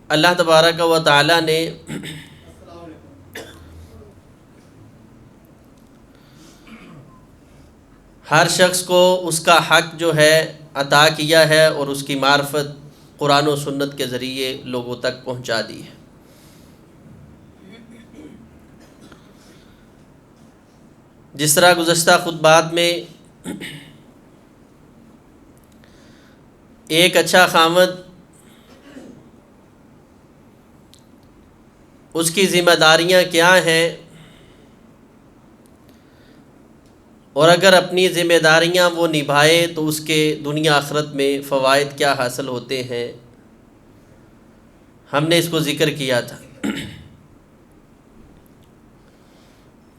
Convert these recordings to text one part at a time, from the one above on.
اللہ تبارک و تعالی نے ہر شخص کو اس کا حق جو ہے عطا کیا ہے اور اس کی معرفت قرآن و سنت کے ذریعے لوگوں تک پہنچا دی ہے۔ جس طرح گزشتہ خطبات میں ایک اچھا خاوند اس کی ذمہ داریاں کیا ہیں، اور اگر اپنی ذمہ داریاں وہ نبھائے تو اس کے دنیا آخرت میں فوائد کیا حاصل ہوتے ہیں، ہم نے اس کو ذکر کیا تھا۔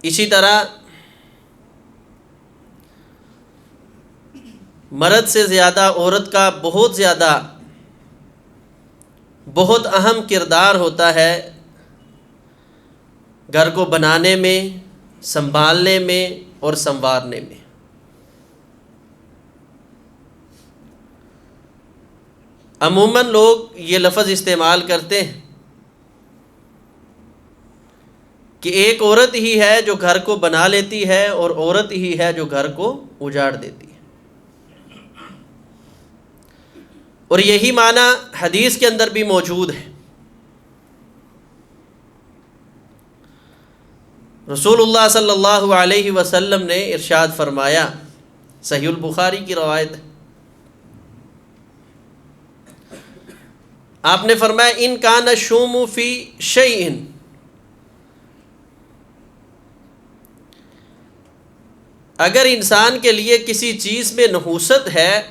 اسی طرح مرد سے زیادہ عورت کا بہت اہم کردار ہوتا ہے گھر کو بنانے میں، سنبھالنے میں اور سنوارنے میں۔ عموماً لوگ یہ لفظ استعمال کرتے ہیں کہ ایک عورت ہی ہے جو گھر کو بنا لیتی ہے اور عورت ہی ہے جو گھر کو اجاڑ دیتی ہے، اور یہی معنی حدیث کے اندر بھی موجود ہے۔ رسول اللہ صلی اللہ علیہ وسلم نے ارشاد فرمایا، صحیح البخاری کی روایت ہے، آپ نے فرمایا ان کان الشوم فی شیء، اگر انسان کے لیے کسی چیز میں نحوست ہے،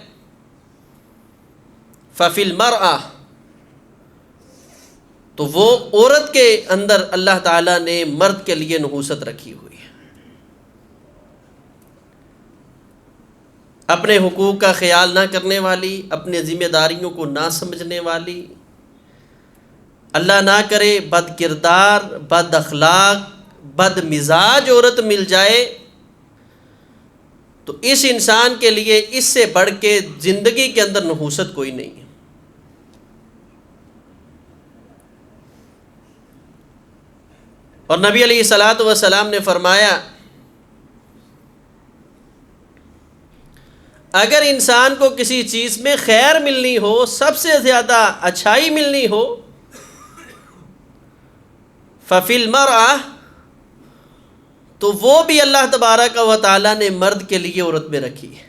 ففی المرأة، تو وہ عورت کے اندر اللہ تعالیٰ نے مرد کے لیے نحوست رکھی ہوئی ہے۔ اپنے حقوق کا خیال نہ کرنے والی، اپنے ذمہ داریوں کو نہ سمجھنے والی، اللہ نہ کرے بد کردار، بد اخلاق، بد مزاج عورت مل جائے تو اس انسان کے لیے اس سے بڑھ کے زندگی کے اندر نحوست کوئی نہیں ہے۔ اور نبی علیہ الصلاۃ والسلام نے فرمایا اگر انسان کو کسی چیز میں خیر ملنی ہو، سب سے زیادہ اچھائی ملنی ہو، ففی المرأة، تو وہ بھی اللہ تبارک و تعالیٰ نے مرد کے لیے عورت میں رکھی ہے۔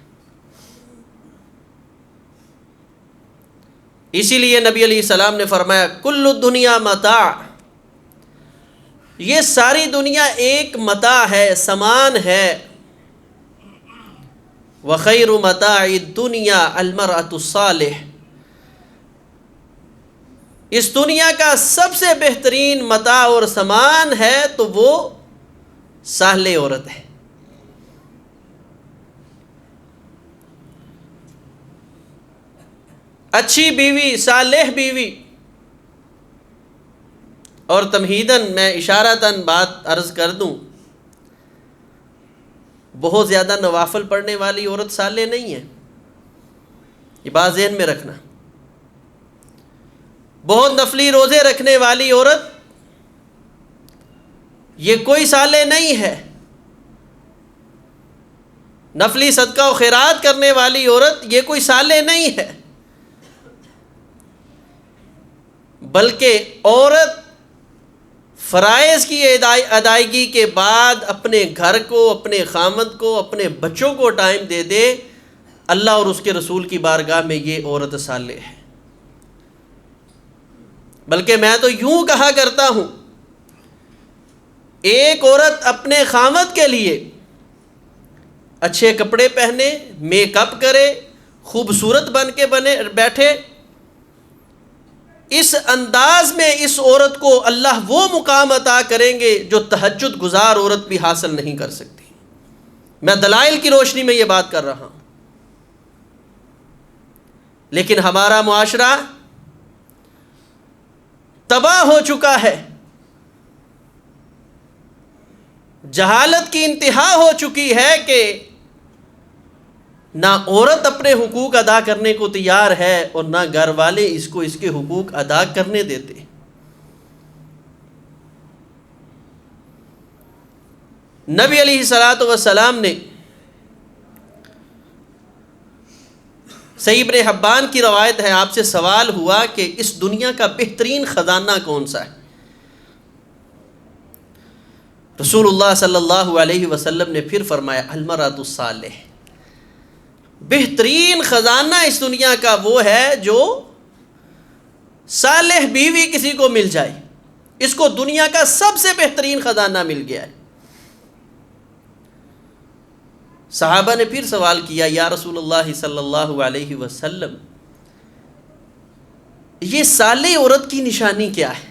اسی لیے نبی علیہ السلام نے فرمایا کل الدنیا متاع، یہ ساری دنیا ایک متاع ہے، سامان ہے، وخیر متاع الدنیا المرأة الصالح، اس دنیا کا سب سے بہترین متاع اور سامان ہے تو وہ صالح عورت ہے۔ اچھی بیوی، صالح بیوی، اور تمہیداً میں اشارتاً بات عرض کر دوں، بہت زیادہ نوافل پڑھنے والی عورت صالح نہیں ہے، یہ بات ذہن میں رکھنا۔ بہت نفلی روزے رکھنے والی عورت یہ کوئی صالح نہیں ہے، نفلی صدقہ و خیرات کرنے والی عورت یہ کوئی صالح نہیں ہے، بلکہ عورت فرائض کی ادائیگی کے بعد اپنے گھر کو، اپنے خامد کو، اپنے بچوں کو ٹائم دے دے، اللہ اور اس کے رسول کی بارگاہ میں یہ عورت صالح ہے۔ بلکہ میں تو یوں کہا کرتا ہوں، ایک عورت اپنے خامد کے لیے اچھے کپڑے پہنے، میک اپ کرے، خوبصورت بن کے بیٹھے، اس انداز میں اس عورت کو اللہ وہ مقام عطا کریں گے جو تہجد گزار عورت بھی حاصل نہیں کر سکتی۔ میں دلائل کی روشنی میں یہ بات کر رہا ہوں۔ لیکن ہمارا معاشرہ تباہ ہو چکا ہے، جہالت کی انتہا ہو چکی ہے کہ نہ عورت اپنے حقوق ادا کرنے کو تیار ہے اور نہ گھر والے اس کو اس کے حقوق ادا کرنے دیتے۔ نبی علیہ الصلوۃ والسلام نے، صحیح ابن حبان کی روایت ہے، آپ سے سوال ہوا کہ اس دنیا کا بہترین خزانہ کون سا ہے؟ رسول اللہ صلی اللہ علیہ وسلم نے پھر فرمایا المرأۃ الصالح، بہترین خزانہ اس دنیا کا وہ ہے جو صالح بیوی کسی کو مل جائے، اس کو دنیا کا سب سے بہترین خزانہ مل گیا ہے۔ صحابہ نے پھر سوال کیا یا رسول اللہ صلی اللہ علیہ وسلم، یہ صالح عورت کی نشانی کیا ہے؟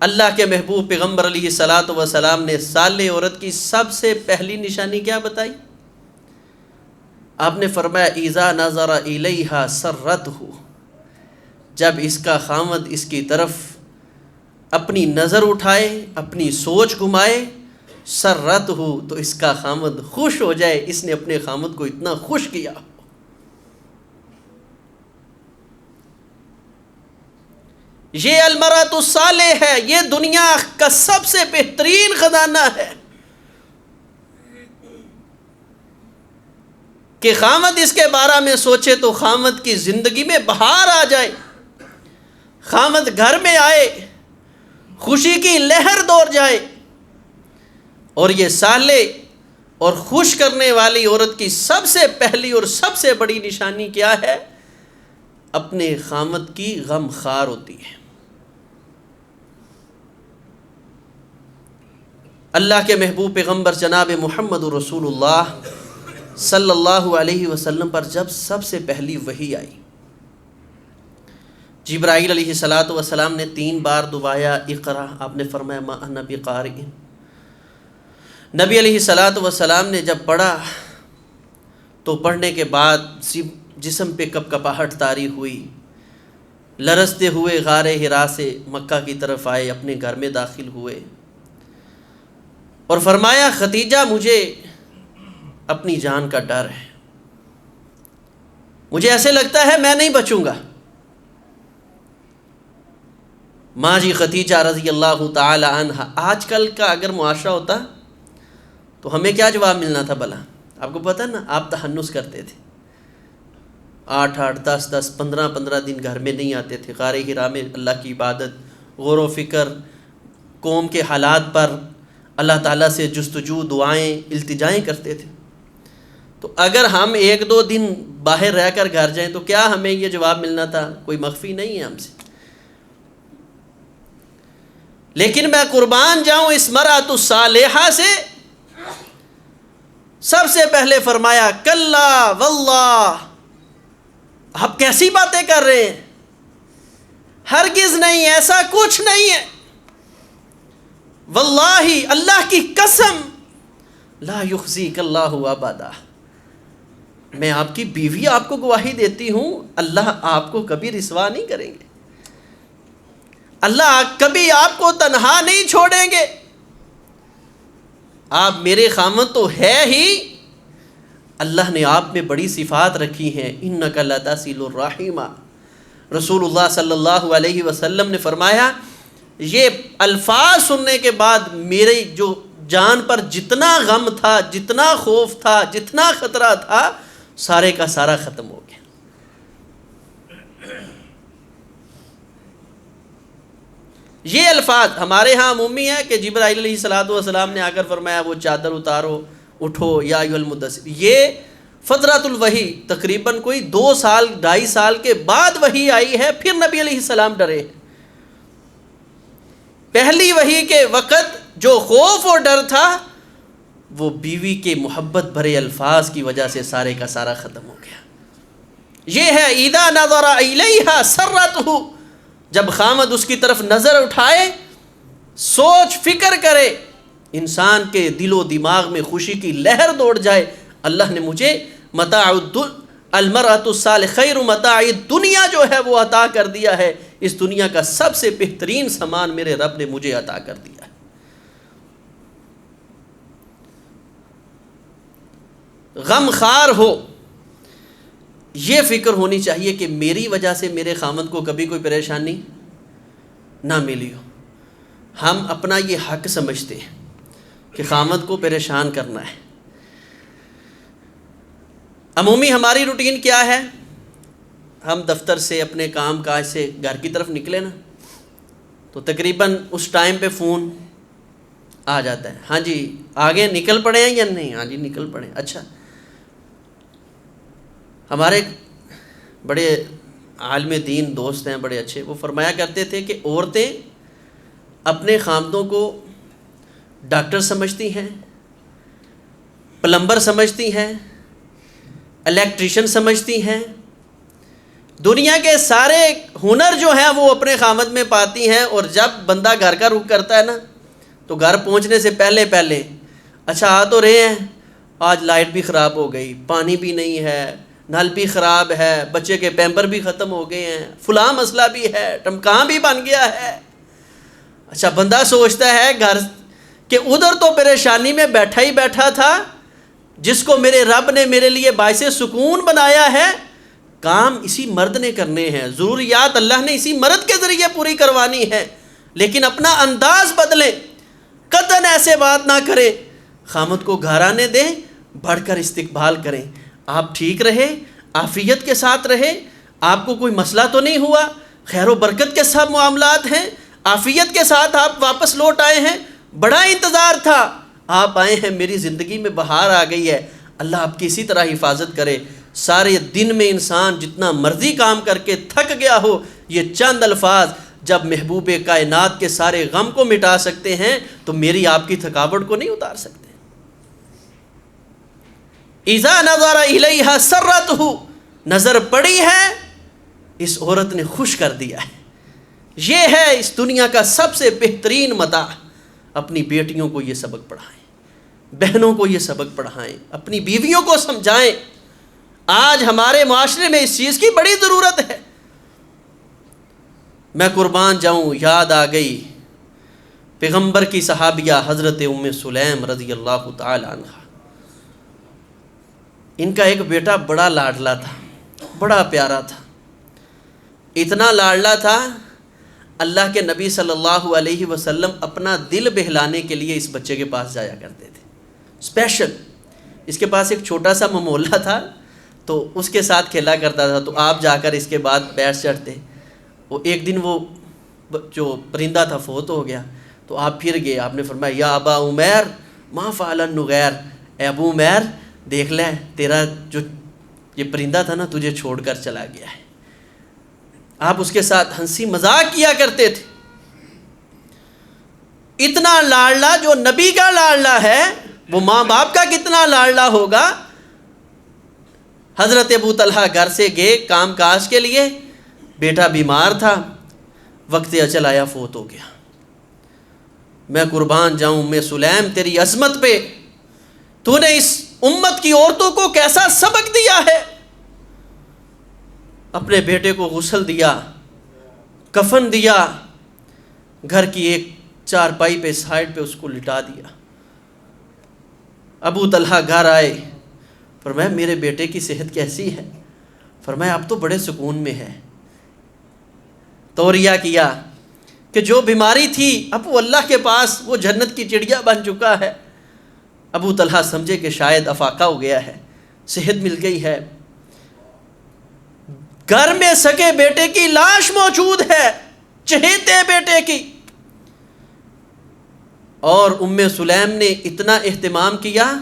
اللہ کے محبوب پیغمبر علیہ الصلوۃ والسلام نے صالح عورت کی سب سے پہلی نشانی کیا بتائی؟ آپ نے فرمایا اذا نظر الیہا سرتہ، جب اس کا خاوند اس کی طرف اپنی نظر اٹھائے، اپنی سوچ گھمائے، سرتہ، تو اس کا خاوند خوش ہو جائے، اس نے اپنے خاوند کو اتنا خوش کیا۔ یہ المرأۃ الصالح ہے، یہ دنیا کا سب سے بہترین خزانہ ہے کہ خاوند اس کے بارے میں سوچے تو خاوند کی زندگی میں بہار آ جائے، خاوند گھر میں آئے، خوشی کی لہر دوڑ جائے۔ اور یہ صالح اور خوش کرنے والی عورت کی سب سے پہلی اور سب سے بڑی نشانی کیا ہے؟ اپنے خاوند کی غم خوار ہوتی ہے۔ اللہ کے محبوب پیغمبر جناب محمد رسول اللہ صلی اللہ علیہ وسلم پر جب سب سے پہلی وحی آئی، جبرائیل علیہ الصلوۃ والسلام نے 3 بار دبایا اقرا، آپ نے فرمایا ما انا بقارئ۔ نبی علیہ الصلوۃ والسلام نے جب پڑھا تو پڑھنے کے بعد جسم پہ کپ کپاہٹ طاری ہوئی، لرزتے ہوئے غار حرا سے مکہ کی طرف آئے، اپنے گھر میں داخل ہوئے اور فرمایا ختیجہ مجھے اپنی جان کا ڈر ہے، مجھے ایسے لگتا ہے میں نہیں بچوں گا۔ ماں جی ختیجہ رضی اللہ تعالی عنہ، آج کل کا اگر معاشرہ ہوتا تو ہمیں کیا جواب ملنا تھا بھلا؟ آپ کو پتہ نا، آپ تحنس کرتے تھے، 8 10 15 دن گھر میں نہیں آتے تھے، غار حرا میں اللہ کی عبادت، غور و فکر، قوم کے حالات پر اللہ تعالیٰ سے جستجو، دعائیں، التجائیں کرتے تھے۔ تو اگر ہم 1-2 دن باہر رہ کر گھر جائیں تو کیا ہمیں یہ جواب ملنا تھا؟ کوئی مخفی نہیں ہے ہم سے۔ لیکن میں قربان جاؤں اس مرأۃ الصالحہ سے، سب سے پہلے فرمایا کلا واللہ، آپ کیسی باتیں کر رہے ہیں، ہرگز نہیں، ایسا کچھ نہیں ہے، واللہ، اللہ کی قسم، لا یخزیک اللہ ابدا، میں آپ کی بیوی آپ کو گواہی دیتی ہوں، اللہ آپ کو کبھی رسوا نہیں کریں گے، اللہ کبھی آپ کو تنہا نہیں چھوڑیں گے، آپ میرے خاوند تو ہے ہی، اللہ نے آپ میں بڑی صفات رکھی ہیں، انک لتصل الرحم۔ رسول اللہ صلی اللہ علیہ وسلم نے فرمایا یہ الفاظ سننے کے بعد میرے جو جان پر جتنا غم تھا، جتنا خوف تھا، جتنا خطرہ تھا، سارے کا سارا ختم ہو گیا۔ یہ الفاظ ہمارے ہاں عمومی ہے کہ جبرائیل علیہ الصلوۃ والسلام نے آ کر فرمایا وہ چادر اتارو، اٹھو یا ایھا المدثر۔ یہ فترۃ الوحی تقریباً کوئی 2 سال 2.5 سال کے بعد وحی آئی ہے، پھر نبی علیہ السلام ڈرے۔ پہلی وحی کے وقت جو خوف اور ڈر تھا وہ بیوی کے محبت بھرے الفاظ کی وجہ سے سارے کا سارا ختم ہو گیا۔ یہ ہے اذا نظر الیہا سرتہ، جب خامد اس کی طرف نظر اٹھائے، سوچ فکر کرے، انسان کے دل و دماغ میں خوشی کی لہر دوڑ جائے، اللہ نے مجھے متاع المرأۃ الصالح خیر متاع الدنیا جو ہے وہ عطا کر دیا ہے، اس دنیا کا سب سے بہترین سامان میرے رب نے مجھے عطا کر دیا ہے۔ غم خار ہو، یہ فکر ہونی چاہیے کہ میری وجہ سے میرے خامند کو کبھی کوئی پریشانی نہ ملی ہو۔ ہم اپنا یہ حق سمجھتے ہیں کہ خامند کو پریشان کرنا ہے۔ عمومی ہماری روٹین کیا ہے؟ ہم دفتر سے اپنے کام کاج سے گھر کی طرف نکلے نا تو تقریباً اس ٹائم پہ فون آ جاتا ہے، ہاں جی آگے نکل پڑے ہیں یا نہیں؟ ہاں جی نکل پڑے ہیں۔ اچھا، ہمارے بڑے عالم دین دوست ہیں بڑے اچھے، وہ فرمایا کرتے تھے کہ عورتیں اپنے خامدوں کو ڈاکٹر سمجھتی ہیں، پلمبر سمجھتی ہیں، الیکٹریشین سمجھتی ہیں، دنیا کے سارے ہنر جو ہیں وہ اپنے خامد میں پاتی ہیں، اور جب بندہ گھر کا رخ کرتا ہے نا تو گھر پہنچنے سے پہلے اچھا آ تو رہے ہیں، آج لائٹ بھی خراب ہو گئی، پانی بھی نہیں ہے، نل بھی خراب ہے، بچے کے پیمپر بھی ختم ہو گئے ہیں، فلاں مسئلہ بھی ہے، ٹمکان بھی بن گیا ہے۔ اچھا، بندہ سوچتا ہے گھر کہ ادھر تو پریشانی میں بیٹھا ہی بیٹھا تھا، جس کو میرے رب نے میرے لیے باعث سکون بنایا ہے، کام اسی مرد نے کرنے ہیں، ضروریات اللہ نے اسی مرد کے ذریعے پوری کروانی ہے، لیکن اپنا انداز بدلیں، قطعاً ایسے بات نہ کریں، خامد کو گھر آنے دیں، بڑھ کر استقبال کریں، آپ ٹھیک رہے، عافیت کے ساتھ رہے، آپ کو کوئی مسئلہ تو نہیں ہوا، خیر و برکت کے ساتھ معاملات ہیں، عافیت کے ساتھ آپ واپس لوٹ آئے ہیں، بڑا انتظار تھا، آپ آئے ہیں، میری زندگی میں بہار آ گئی ہے، اللہ آپ کی اسی طرح حفاظت کرے۔ سارے دن میں انسان جتنا مرضی کام کر کے تھک گیا ہو، یہ چند الفاظ جب محبوب کائنات کے سارے غم کو مٹا سکتے ہیں تو میری آپ کی تھکاوٹ کو نہیں اتار سکتے۔ اذا نظر الیہا سرتہ، نظر پڑی ہے اس عورت نے خوش کر دیا ہے۔ یہ ہے اس دنیا کا سب سے بہترین متاع۔ اپنی بیٹیوں کو یہ سبق پڑھائیں، بہنوں کو یہ سبق پڑھائیں، اپنی بیویوں کو سمجھائیں۔ آج ہمارے معاشرے میں اس چیز کی بڑی ضرورت ہے۔ میں قربان جاؤں، یاد آ گئی پیغمبر کی صحابیہ حضرت ام سلیم رضی اللہ تعالی عنہ۔ ان کا ایک بیٹا بڑا لاڈلا تھا، بڑا پیارا تھا، اتنا لاڈلا تھا اللہ کے نبی صلی اللہ علیہ وسلم اپنا دل بہلانے کے لیے اس بچے کے پاس جایا کرتے تھے اسپیشل۔ اس کے پاس ایک چھوٹا سا ممولہ تھا تو اس کے ساتھ کھیلا کرتا تھا، تو آپ جا کر اس کے بعد بیٹھ چڑھتے۔ وہ ایک دن وہ جو پرندہ تھا فوت ہو گیا، تو آپ پھر گئے، آپ نے فرمایا یا ابا عمیر ما فعل النغیر، اے ابو عمیر دیکھ لے تیرا جو یہ پرندہ تھا نا تجھے چھوڑ کر چلا گیا ہے۔ آپ اس کے ساتھ ہنسی مذاق کیا کرتے تھے۔ اتنا لاڈلا جو نبی کا لاڈلا ہے وہ ماں باپ کا کتنا لاڈلا ہوگا۔ حضرت ابو طلحہ گھر سے گئے کام کاج کے لیے، بیٹا بیمار تھا، وقت اجل آیا، فوت ہو گیا۔ میں قربان جاؤں ام سلیم تیری عظمت پہ، تو نے اس امت کی عورتوں کو کیسا سبق دیا ہے۔ اپنے بیٹے کو غسل دیا، کفن دیا، گھر کی ایک چارپائی پہ سائڈ پہ اس کو لٹا دیا۔ ابو طلحہ گھر آئے، فرمایا میرے بیٹے کی صحت کیسی ہے؟ فرمایا اب تو بڑے سکون میں ہے۔ توریہ کیا کہ جو بیماری تھی اب وہ اللہ کے پاس وہ جنت کی چڑیا بن چکا ہے۔ ابو طلحہ سمجھے کہ شاید افاقہ ہو گیا ہے، صحت مل گئی ہے۔ گھر میں سگے بیٹے کی لاش موجود ہے، چہیتے بیٹے کی، اور ام سلیم نے اتنا اہتمام کیا،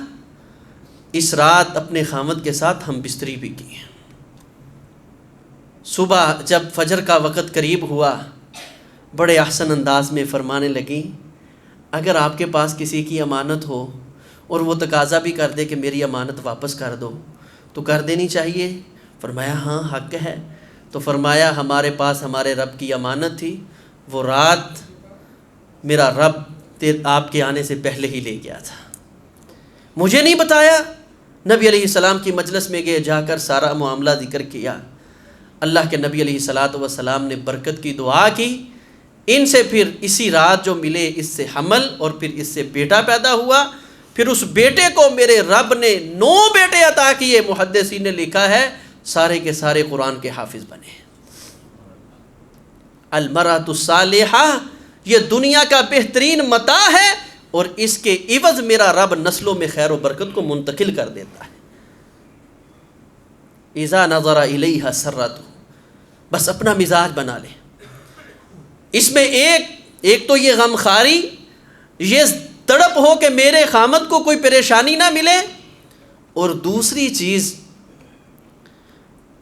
اس رات اپنے خامد کے ساتھ ہم بستری بھی کی۔ صبح جب فجر کا وقت قریب ہوا، بڑے احسن انداز میں فرمانے لگیں اگر آپ کے پاس کسی کی امانت ہو اور وہ تقاضا بھی کر دے کہ میری امانت واپس کر دو تو کر دینی چاہیے۔ فرمایا ہاں حق ہے۔ تو فرمایا ہمارے پاس ہمارے رب کی امانت تھی، وہ رات میرا رب آپ کے آنے سے پہلے ہی لے گیا تھا، مجھے نہیں بتایا۔ نبی علیہ السلام کی مجلس میں گئے، جا کر سارا معاملہ ذکر کیا۔ اللہ کے نبی علیہ الصلاۃ والسلام نے برکت کی دعا کی، ان سے پھر اسی رات جو ملے اس سے حمل اور پھر اس سے بیٹا پیدا ہوا۔ پھر اس بیٹے کو میرے رب نے 9 بیٹے عطا کیے، محدثین نے لکھا ہے سارے کے سارے قرآن کے حافظ بنے۔ المرأۃ الصالحہ یہ دنیا کا بہترین متاع ہے، اور اس کے عوض میرا رب نسلوں میں خیر و برکت کو منتقل کر دیتا ہے۔ اذا نظر الیہا سرۃ، بس اپنا مزاج بنا لے۔ اس میں ایک تو یہ غمخواری، یہ تڑپ ہو کہ میرے خامد کو کوئی پریشانی نہ ملے، اور دوسری چیز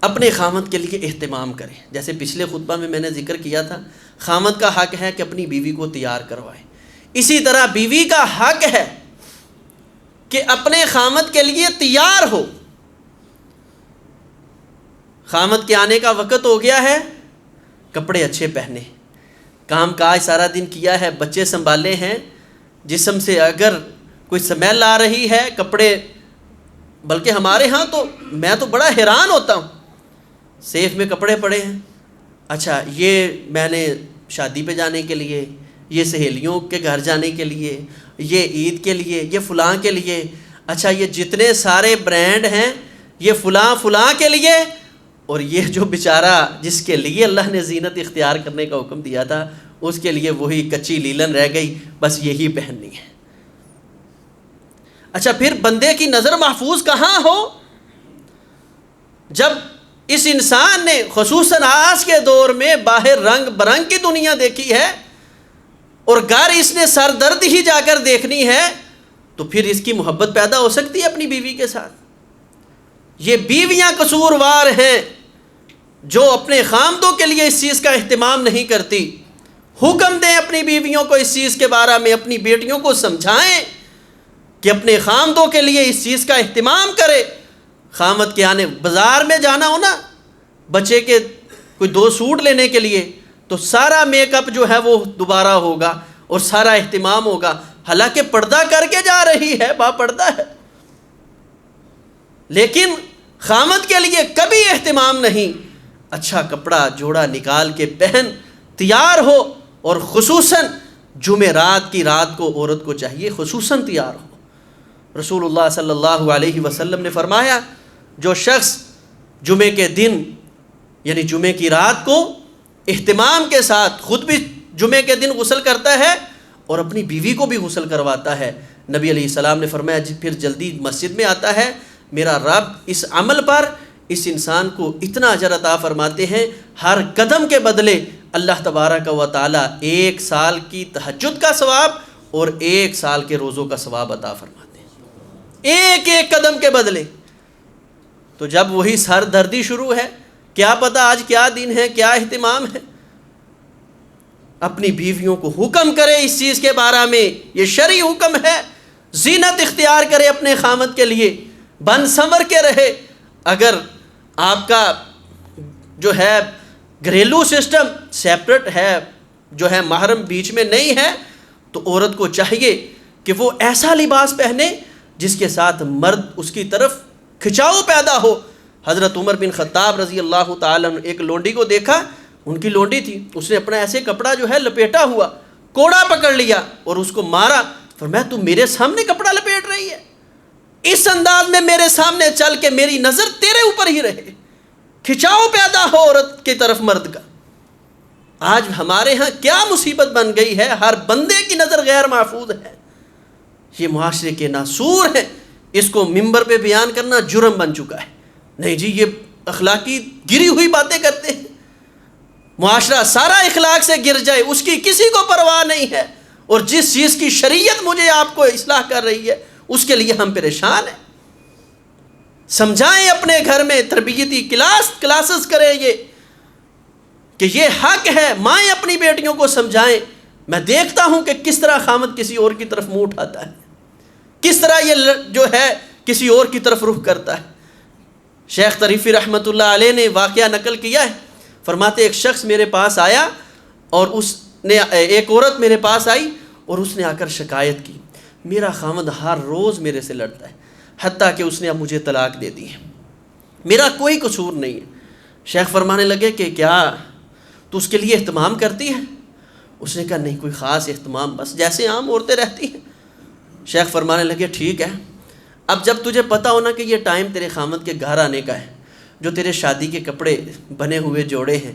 اپنے خامد کے لیے اہتمام کرے۔ جیسے پچھلے خطبہ میں نے ذکر کیا تھا، خامد کا حق ہے کہ اپنی بیوی کو تیار کروائے، اسی طرح بیوی کا حق ہے کہ اپنے خامد کے لیے تیار ہو۔ خامد کے آنے کا وقت ہو گیا ہے، کپڑے اچھے پہنے، کام کاج سارا دن کیا ہے، بچے سنبھالے ہیں، جسم سے اگر کوئی سمیل آ رہی ہے، کپڑے، بلکہ ہمارے ہاں تو میں تو بڑا حیران ہوتا ہوں، سیف میں کپڑے پڑے ہیں، اچھا یہ میں نے شادی پہ جانے کے لیے، یہ سہیلیوں کے گھر جانے کے لیے، یہ عید کے لیے، یہ فلاں کے لیے، اچھا یہ جتنے سارے برانڈ ہیں یہ فلاں کے لیے، اور یہ جو بیچارہ جس کے لیے اللہ نے زینت اختیار کرنے کا حکم دیا تھا اس کے لیے وہی کچی لیلن رہ گئی، بس یہی پہننی ہے۔ اچھا پھر بندے کی نظر محفوظ کہاں ہو؟ جب اس انسان نے خصوصاً آج کے دور میں باہر رنگ برنگ کی دنیا دیکھی ہے، اور گھر اس نے سر درد ہی جا کر دیکھنی ہے، تو پھر اس کی محبت پیدا ہو سکتی ہے اپنی بیوی کے ساتھ؟ یہ بیویاں قصوروار ہیں جو اپنے خامدوں کے لیے اس چیز کا اہتمام نہیں کرتی۔ حکم دیں اپنی بیویوں کو اس چیز کے بارے میں، اپنی بیٹیوں کو سمجھائیں کہ اپنے خامدوں کے لیے اس چیز کا اہتمام کرے۔ خامد کے آنے، بازار میں جانا ہو نا، بچے کے کوئی 2 سوٹ لینے کے لیے، تو سارا میک اپ جو ہے وہ دوبارہ ہوگا اور سارا اہتمام ہوگا، حالانکہ پردہ کر کے جا رہی ہے، با پردہ ہے، لیکن خامد کے لیے کبھی اہتمام نہیں۔ اچھا کپڑا جوڑا نکال کے پہن، تیار ہو، اور خصوصاً جمعرات کی رات کو عورت کو چاہیے خصوصاً تیار ہو۔ رسول اللہ صلی اللہ علیہ وسلم نے فرمایا، جو شخص جمعے کے دن یعنی جمعے کی رات کو اہتمام کے ساتھ خود بھی جمعے کے دن غسل کرتا ہے اور اپنی بیوی کو بھی غسل کرواتا ہے، نبی علیہ السلام نے فرمایا پھر جلدی مسجد میں آتا ہے، میرا رب اس عمل پر اس انسان کو اتنا اجر عطا فرماتے ہیں، ہر قدم کے بدلے اللہ تبارک و تعالی 1 سال کی تہجد کا ثواب اور 1 سال کے روزوں کا ثواب عطا فرماتے ہیں، ایک قدم کے بدلے۔ تو جب وہی سر دردی شروع ہے، کیا پتہ آج کیا دن ہے، کیا اہتمام ہے، اپنی بیویوں کو حکم کرے اس چیز کے بارے میں، یہ شرعی حکم ہے، زینت اختیار کرے اپنے خامد کے لیے، بن سنور کے رہے۔ اگر آپ کا جو ہے گھریلو سسٹم سیپریٹ ہے، جو ہے محرم بیچ میں نہیں ہے، تو عورت کو چاہیے کہ وہ ایسا لباس پہنے جس کے ساتھ مرد اس کی طرف کھچاؤ پیدا ہو۔ حضرت عمر بن خطاب رضی اللہ تعالیٰ عنہ ایک لونڈی کو دیکھا، ان کی لونڈی تھی، اس نے اپنا ایسے کپڑا جو ہے لپیٹا ہوا، کوڑا پکڑ لیا اور اس کو مارا، فرمایا تو میرے سامنے کپڑا لپیٹ رہی ہے، اس انداز میں میرے سامنے چل کے میری نظر تیرے اوپر ہی رہے، کھچاؤ پیدا ہو عورت کی طرف مرد کا۔ آج ہمارے ہاں کیا مصیبت بن گئی ہے، ہر بندے کی نظر غیر محفوظ ہے، یہ معاشرے کے ناسور ہیں، اس کو منبر پہ بیان کرنا جرم بن چکا ہے۔ نہیں جی، یہ اخلاقی گری ہوئی باتیں کرتے ہیں، معاشرہ سارا اخلاق سے گر جائے اس کی کسی کو پرواہ نہیں ہے، اور جس چیز کی شریعت مجھے آپ کو اصلاح کر رہی ہے اس کے لیے ہم پریشان ہیں۔ سمجھائیں اپنے گھر میں، تربیتی کلاسز کریں یہ کہ یہ حق ہے، مائیں اپنی بیٹیوں کو سمجھائیں۔ میں دیکھتا ہوں کہ کس طرح خامد کسی اور کی طرف منہ اٹھاتا ہے، کس طرح یہ جو ہے کسی اور کی طرف رخ کرتا ہے۔ شیخ طریفی رحمۃ اللہ علیہ نے واقعہ نقل کیا ہے، فرماتے ایک شخص میرے پاس آیا اور ایک عورت میرے پاس آئی اور اس نے آ کر شکایت کی، میرا خامد ہر روز میرے سے لڑتا ہے، حتیٰ کہ اس نے اب مجھے طلاق دے دی ہے، میرا کوئی قصور نہیں ہے۔ شیخ فرمانے لگے کہ کیا تو اس کے لیے اہتمام کرتی ہے؟ اس نے کہا نہیں، کوئی خاص اہتمام، بس جیسے عام عورتیں رہتی ہیں۔ شیخ فرمانے لگے ٹھیک ہے، اب جب تجھے پتہ ہونا کہ یہ ٹائم تیرے خامد کے گھر آنے کا ہے، جو تیرے شادی کے کپڑے بنے ہوئے جوڑے ہیں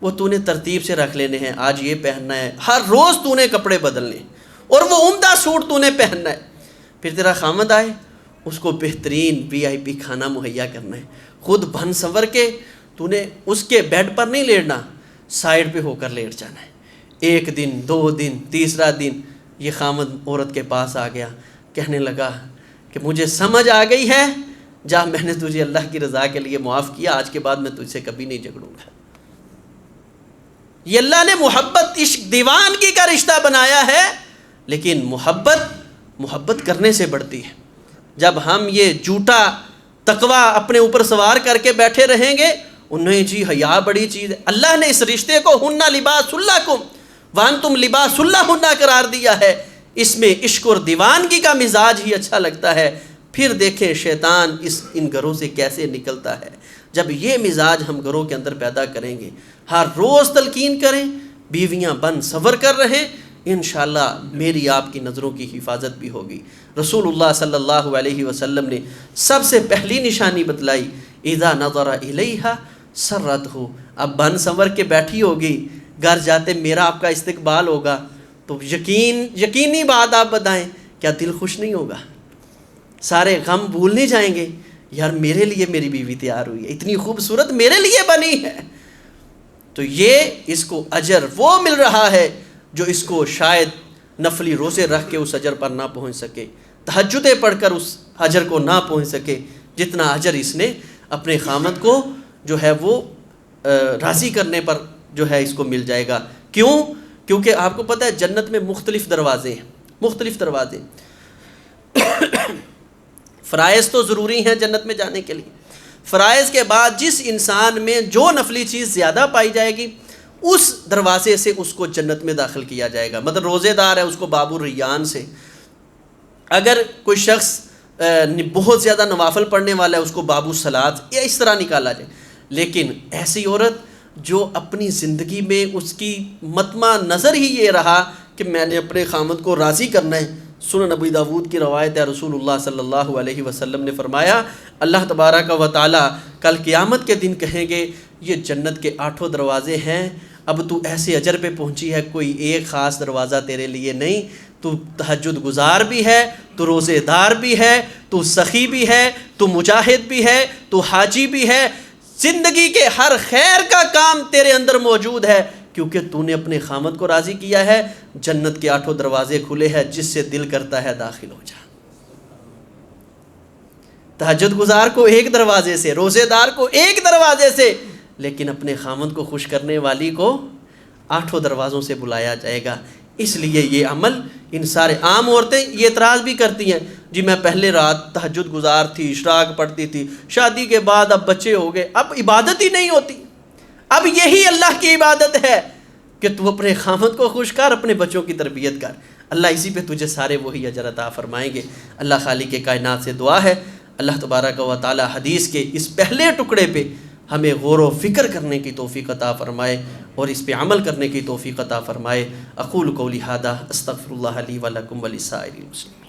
وہ تو نے ترتیب سے رکھ لینے ہیں، آج یہ پہننا ہے، ہر روز تو نے کپڑے بدلنے اور وہ عمدہ سوٹ تو نے پہننا ہے، پھر تیرا خامد آئے اس کو بہترین VIP کھانا مہیا کرنا ہے، خود بن سنور کے تو نے اس کے بیڈ پر نہیں لیٹنا، سائیڈ پہ ہو کر لیٹ جانا ہے۔ ایک دن، 2 دن، تیسرا دن یہ خامد عورت کے پاس آ گیا، کہنے لگا کہ مجھے سمجھ آ گئی ہے، جا میں نے تجھے اللہ کی رضا کے لیے معاف کیا، آج کے بعد میں تجھ سے کبھی نہیں جھگڑوں گا۔ یہ اللہ نے محبت عشق دیوانگی کا رشتہ بنایا ہے، لیکن محبت کرنے سے بڑھتی ہے۔ جب ہم یہ جھوٹا تقوی اپنے اوپر سوار کر کے بیٹھے رہیں گے، انہیں جی حیا بڑی چیز ہے، اللہ نے اس رشتے کو ہن لباس لکم وانتم لباس لہن قرار دیا ہے، اس میں عشق اور دیوانگی کا مزاج ہی اچھا لگتا ہے۔ پھر دیکھیں شیطان ان گھروں سے کیسے نکلتا ہے۔ جب یہ مزاج ہم گھروں کے اندر پیدا کریں گے، ہر روز تلقین کریں، بیویاں بن سنور کر رہیں، انشاءاللہ میری آپ کی نظروں کی حفاظت بھی ہوگی۔ رسول اللہ صلی اللہ علیہ وسلم نے سب سے پہلی نشانی بتلائی، اذا نظر الیہا سرتہ، اب بن سنور کے بیٹھی ہوگی، گھر جاتے میرا آپ کا استقبال ہوگا تو یقینی بات آپ بتائیں، کیا دل خوش نہیں ہوگا؟ سارے غم بھولنے جائیں گے، یار میرے لیے میری بیوی تیار ہوئی ہے، اتنی خوبصورت میرے لیے بنی ہے۔ تو یہ اس کو اجر وہ مل رہا ہے جو اس کو شاید نفلی روزے رکھ کے اس اجر پر نہ پہنچ سکے، تہجدیں پڑھ کر اس اجر کو نہ پہنچ سکے، جتنا اجر اس نے اپنے خامد کو جو ہے وہ راضی کرنے پر جو ہے اس کو مل جائے گا۔ کیوں؟ کیونکہ آپ کو پتہ ہے جنت میں مختلف دروازے ہیں، مختلف دروازے۔ فرائض تو ضروری ہیں جنت میں جانے کے لیے، فرائض کے بعد جس انسان میں جو نفلی چیز زیادہ پائی جائے گی اس دروازے سے اس کو جنت میں داخل کیا جائے گا۔ مطلب روزے دار ہے اس کو باب الریان سے، اگر کوئی شخص بہت زیادہ نوافل پڑھنے والا ہے اس کو باب الصلاۃ، یا اس طرح نکالا جائے۔ لیکن ایسی عورت جو اپنی زندگی میں اس کی مطمع نظر ہی یہ رہا کہ میں نے اپنے خامد کو راضی کرنا ہے، سنن ابی داود کی روایت ہے، رسول اللہ صلی اللہ علیہ وسلم نے فرمایا اللہ تبارک و تعالی کل قیامت کے دن کہیں گے یہ جنت کے 8 دروازے ہیں، اب تو ایسے اجر پہ پہنچی ہے، کوئی ایک خاص دروازہ تیرے لیے نہیں، تو تہجد گزار بھی ہے، تو روزے دار بھی ہے، تو سخی بھی ہے، تو مجاہد بھی ہے، تو حاجی بھی ہے، زندگی کے ہر خیر کا کام تیرے اندر موجود ہے، کیونکہ تو نے اپنے خامد کو راضی کیا ہے۔ جنت کے 8 دروازے کھلے ہیں، جس سے دل کرتا ہے داخل ہو جا۔ تہجد گزار کو ایک دروازے سے، روزے دار کو ایک دروازے سے، لیکن اپنے خامد کو خوش کرنے والی کو 8 دروازوں سے بلایا جائے گا۔ اس لیے یہ عمل ان سارے عام عورتیں یہ اعتراض بھی کرتی ہیں، جی میں پہلے رات تہجد گزار تھی، اشراق پڑھتی تھی، شادی کے بعد اب بچے ہو گئے، اب عبادت ہی نہیں ہوتی۔ اب یہی اللہ کی عبادت ہے کہ تو اپنے خامد کو خوش کر، اپنے بچوں کی تربیت کر، اللہ اسی پہ تجھے سارے وہی اجر عطا فرمائیں گے۔ اللہ خالق کائنات سے دعا ہے اللہ تبارک و تعالی حدیث کے اس پہلے ٹکڑے پہ ہمیں غور و فکر کرنے کی توفیق عطا فرمائے اور اس پہ عمل کرنے کی توفیق عطا فرمائے۔ اقول قولی ھذا استغفر اللہ لی و لکم ولسائر المسلمین۔